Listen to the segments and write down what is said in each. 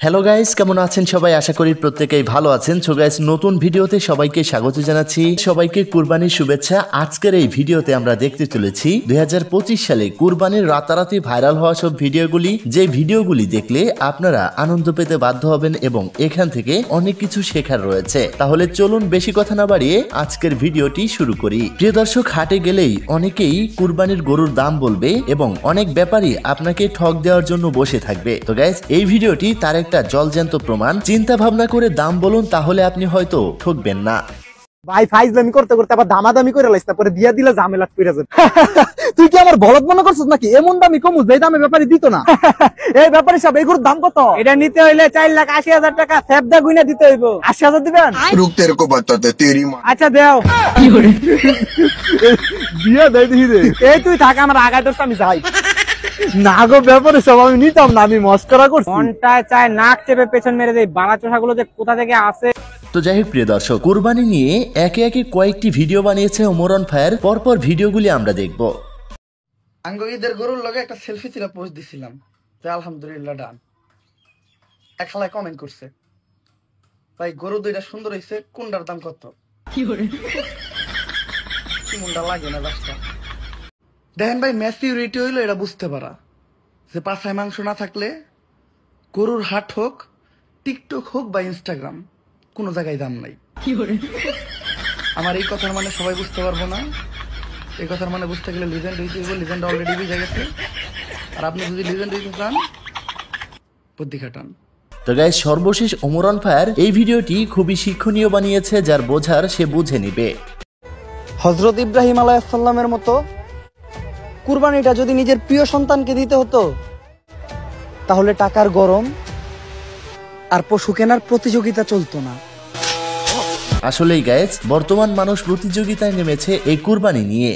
Hello guys, কেমন আছেন সবাই? আশা করি প্রত্যেকেই ভালো আছেন। সো গাইস, নতুন ভিডিওতে সবাইকে স্বাগত জানাচ্ছি। সবাইকে কুরবানির শুভেচ্ছা। আজকের এই ভিডিওতে আমরা দেখতে চলেছি 2025 সালে কুরবানির রাতারাতি ভাইরাল হওয়া সব ভিডিওগুলি, যে ভিডিওগুলি দেখলে আপনারা আনন্দ পেতে বাধ্য হবেন এবং এখান থেকে অনেক কিছু শেখার রয়েছে। তাহলে চলুন বেশি কথা না বাড়িয়ে আজকের ভিডিওটি শুরু করি। প্রিয় দর্শক, হাটে গেলেই অনেকেই কুরবানির গরুর দাম বলবে এবং অনেক ব্যাপারী আপনাকে ঠক দেওয়ার জন্য বসে থাকবে। তো গাইস, এই ভিডিওটি তার একটা জলজ্যান্ত প্রমাণ। চিন্তা ভাবনা করে দাম বলুন, তাহলে আপনি হয়তো ঠকবেন না। ভাই ফাইজলামি করতে করতে আবার দামাদামি করে লাইছ, তারপরে দিয়া দিলে ঝামেলা পড়ে যাবে। তুই কি আমার বলদ মনে করছিস নাকি? এমন দামি কমু যেই দামে ব্যাপারী দিত না। এই ব্যাপারী সব এগুলোর দাম কত? এটা নিতে হইলে 4,80,000 টাকা ফেবদা গুইনা দিতে হইব। 80,000 দিবেন? रुक तेरे को बताते तेरी माँ। আচ্ছা দেও। দিয়া দেই দিহি রে। এই তুই থাক, আমার আগায় দোস্ত, আমি যাই। না গো, ব্যাপারে সব আমি নিতাম না, আমি মস্করা করছি। ঘন্টায় চায় নাক চেপে পেছন মেরে দেই। বাড়া চোষাগুলো যে কোথা থেকে আসে। তো যাই হোক প্রিয় দর্শক, কুরবানি নিয়ে একে একে কয়েকটি ভিডিও বানিয়েছে ওমর অন ফায়ার। পরপর ভিডিওগুলি আমরা দেখব। আঙ্গ ঈদের গরুর লগে একটা সেলফি ছিল, পোস্ট দিছিলাম যে আলহামদুলিল্লাহ ডান। এক খালায় কমেন্ট করছে, ভাই গরু দুইটা সুন্দর হয়েছে, কোনটার দাম কত? কি মনটা লাগে না দশটা। দেখেন ভাই, ম্যাচিউরিটি হইলো এটা বুঝতে পারা যে পাছায় মাংস না থাকলে গরুর হাট হোক, টিকটক হোক বা ইনস্টাগ্রাম, কোনো জায়গায় দাম নাই। আমার এই কথার মানে সবাই বুঝতে পারবো না। এই কথার মানে বুঝতে গেলে লিজেন্ড হইতে হইব। লিজেন্ড অলরেডি বুঝে গেছে। আর আপনি যদি লিজেন্ড হইতে চান, বুদ্ধি খাটান। তো গাইস, সর্বশেষ ওমর অন ফায়ার এই ভিডিওটি খুবই শিক্ষণীয় বানিয়েছে। যার বোঝার সে বুঝে নিবে। হযরত ইব্রাহিম আলাইহিস সালামের মতো কুরবানিটা যদি নিজের প্রিয় সন্তানকে দিতে হতো, তাহলে টাকার গরম আর পশু কেনার প্রতিযোগিতা চলতো না। আসলেই গাইস, বর্তমান মানুষ প্রতিযোগিতায় নেমেছে এই কুরবানি নিয়ে।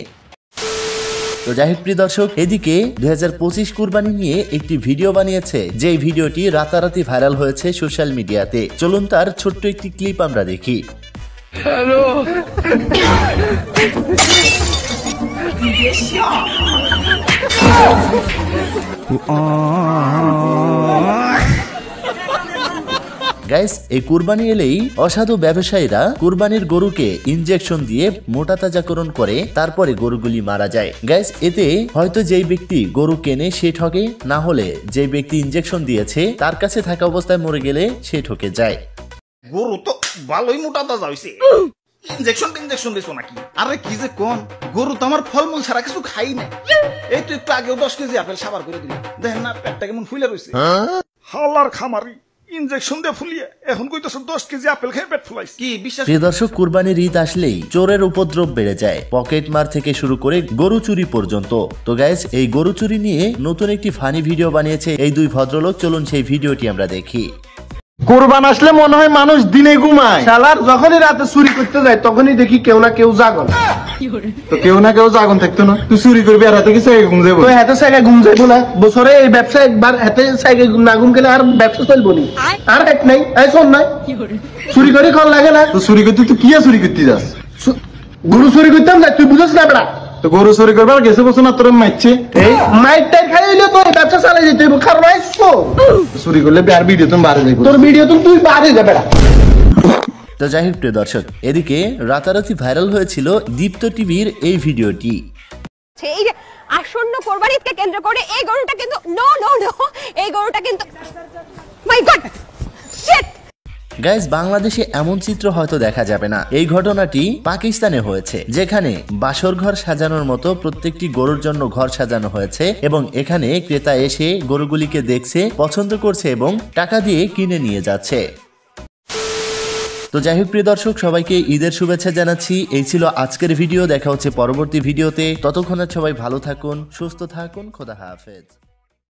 তো যাই হোক প্রিয় দর্শক, এদিকে 2025 কুরবানি নিয়ে একটি ভিডিও বানিয়েছে, যে ভিডিওটি রাতারাতি ভাইরাল হয়েছে সোশ্যাল মিডিয়াতে। চলুন তার ছোট্ট একটি ক্লিপ আমরা দেখি। গাইস, এই কুরবানি এলেই অসাধু ব্যবসায়ীরা কুরবানির গরুকে ইনজেকশন দিয়ে মোটা তাজাকরণ করে, তারপরে গরুগুলি মারা যায়। গাইস, এতে হয়তো যেই ব্যক্তি গরু কেনে সে ঠকে, না হলে যে ব্যক্তি ইনজেকশন দিয়েছে তার কাছে থাকা অবস্থায় মরে গেলে সে ঠকে যায়। গরু তো ভালোই মোটা তাজা হইছে। ইনজেকশন দিছো নাকি? আরে কি যে কোন, গরু তো আমার ফলমূল ছাড়া কিছু খাই না। এই তো একটু আগেও 10 কেজি আপেল সাবার করে দিল। দেখেন না পেটটা কেমন ফুলে রয়েছে। হালার খামারি ইনজেকশন দিয়ে ফুলিয়ে এখন কইতেছ 10 কেজি আপেল খেয়ে পেট ফুলাইছে। কি বিশ্বাস? প্রিয় দর্শক, কুরবানির ঈদ আসলেই চোরের উপদ্রব বেড়ে যায়। পকেট মার থেকে শুরু করে গরু চুরি পর্যন্ত। তো গাইস, এই গরু চুরি নিয়ে নতুন একটি ফানি ভিডিও বানিয়েছে এই দুই ভদ্রলোক। চলুন সেই ভিডিওটি আমরা দেখি। কুরবান আসলে মনে হয় মানুষ দিনে ঘুমায়। শালার যখনই রাতে চুরি করতে যায় তখনই দেখি কেউ না কেউ জাগন। তো কেউ না কেউ জাগন থাকতো না, তুই চুরি করবি আর হাতে কি সাইকে ঘুম যাবো? হাতে সাইকে ঘুম যাবো না? বছরে এই ব্যবসা একবার হাতে সাইকে না ঘুম গেলে আর ব্যবসা চলবো নি। আর এক নাই, এই শোন নাই, চুরি করে কল লাগে না? তো চুরি করতে তুই কি চুরি করতে যাস? গরু চুরি করতাম না, তুই বুঝছ না বেড়া? তো গরু চুরি করবার গেছে বছর না তোর মাইছে। এই মাইটাই খাই হইলে তোর ব্যবসা চালাই যেতে হইব। কারণ চুরি করলে আর ভিডিও তুমি বাড়ে যাবে, তোর ভিডিও তুই বাড়ে যাবে না। তো যাই হোক প্রিয় দর্শক, এদিকে রাতারাতি ভাইরাল হয়েছিল দীপ্ত টিভির এই ভিডিওটি। এই যে আসন্ন কোরবানিকে কেন্দ্র করে এই গরুটা কিন্তু নো এই গরুটা কিন্তু মাই গড শিট। গাইস, বাংলাদেশে এমন চিত্র হয়তো দেখা যাবে না। এই ঘটনাটি পাকিস্তানে হয়েছে, যেখানে বাসর ঘর সাজানোর মতো প্রত্যেকটি গরুর জন্য ঘর সাজানো হয়েছে এবং এখানে ক্রেতা এসে গরুগুলিকে দেখছে, পছন্দ করছে এবং টাকা দিয়ে কিনে নিয়ে যাচ্ছে। তো যাই হোক প্রিয় দর্শক, সবাইকে ঈদের শুভেচ্ছা জানাচ্ছি। এই ছিল আজকের ভিডিও। দেখা হচ্ছে পরবর্তী ভিডিওতে। ততক্ষণে সবাই ভালো থাকুন, সুস্থ থাকুন। খোদা হাফেজ।